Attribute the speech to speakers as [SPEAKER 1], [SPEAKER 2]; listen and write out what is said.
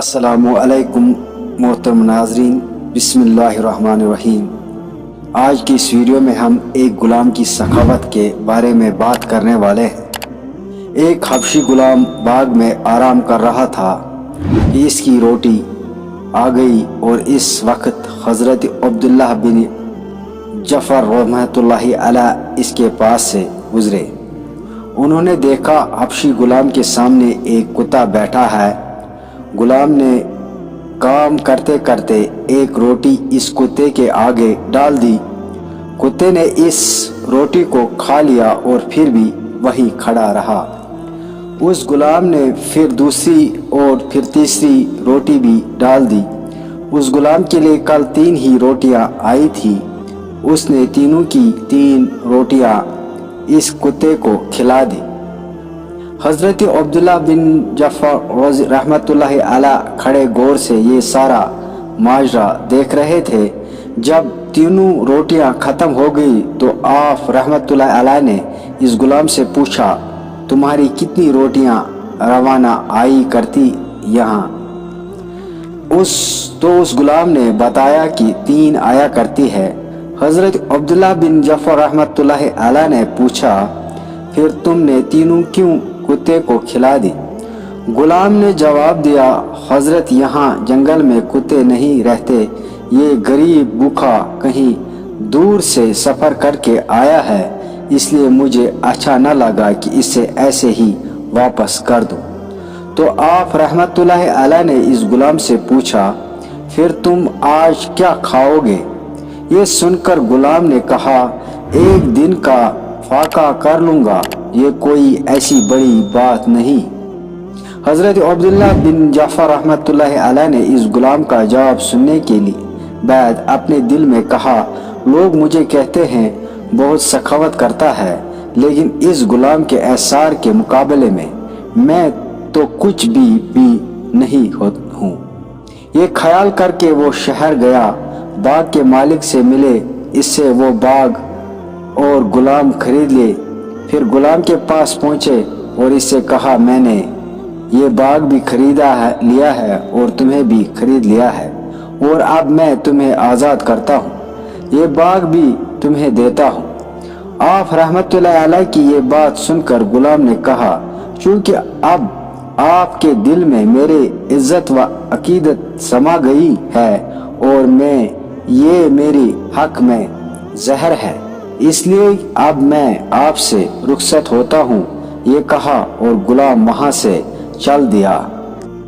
[SPEAKER 1] अस्सलामुअलैकुम मोहतरम नाजरीन, बिस्मिल्लाहिर्रहमानिर्रहीम। आज की इस वीडियो में हम एक गुलाम की सखावत के बारे में बात करने वाले हैं। एक हबशी गुलाम बाग में आराम कर रहा था कि इसकी रोटी आ गई और इस वक्त हज़रत अब्दुल्लाह बिन जफ़र रहमतुल्लाहि अलैह इसके पास से गुजरे। उन्होंने देखा हबशी गुलाम के सामने एक कुत्ता बैठा है। गुलाम ने काम करते करते एक रोटी इस कुत्ते के आगे डाल दी। कुत्ते ने इस रोटी को खा लिया और फिर भी वहीं खड़ा रहा। उस गुलाम ने फिर दूसरी और फिर तीसरी रोटी भी डाल दी। उस गुलाम के लिए कल 3 ही रोटियां आई थी। उसने तीनों की 3 रोटियां इस कुत्ते को खिला दी। हज़रत अब्दुल्लाह बिन जफ़र रहमतुल्लाहि अलैह खड़े गौर से ये सारा माजरा देख रहे थे। जब तीनों रोटियां ख़त्म हो गई तो आप रहमतुल्लाहि अलैह ने इस गुलाम से पूछा, तुम्हारी कितनी रोटियां रवाना आई करती यहाँ? उस गुलाम ने बताया कि 3 आया करती है। हज़रत अब्दुल्लाह बिन जफ़र रहमतुल्लाहि अलैह ने पूछा, फिर तुमने तीनों क्यों कुत्ते को खिला दी? गुलाम ने जवाब दिया, हजरत यहाँ जंगल में कुत्ते नहीं रहते। ये गरीब भूखा कहीं दूर से सफ़र करके आया है, इसलिए मुझे अच्छा न लगा कि इसे ऐसे ही वापस कर दूं। तो आप रहमतुल्लाहि अलैह ने इस गुलाम से पूछा, फिर तुम आज क्या खाओगे? ये सुनकर गुलाम ने कहा, एक दिन का फाका कर लूँगा, ये कोई ऐसी बड़ी बात नहीं। हज़रत अब्दुल्लाह बिन जफ़र रहमतुल्लाहि अलैह ने इस गुलाम का जवाब सुनने के बाद अपने दिल में कहा, लोग मुझे कहते हैं बहुत सखावत करता है, लेकिन इस गुलाम के एहसार के मुकाबले में मैं तो कुछ भी नहीं हूँ। ये ख्याल करके वो शहर गया, बाग के मालिक से मिले, इससे वो बाग और गुलाम खरीद ले। फिर गुलाम के पास पहुँचे और इससे कहा, मैंने ये बाग भी लिया है और तुम्हें भी खरीद लिया है, और अब मैं तुम्हें आज़ाद करता हूँ, ये बाग भी तुम्हें देता हूँ। आप रहमतुल्लाहि अलैह की ये बात सुनकर गुलाम ने कहा, चूँकि अब आपके दिल में मेरे इज्जत व अकीदत समा गई है और ये मेरे हक में जहर है, इसलिए अब मैं आपसे रुखसत होता हूँ। ये कहा और गुलाम वहाँ से चल दिया।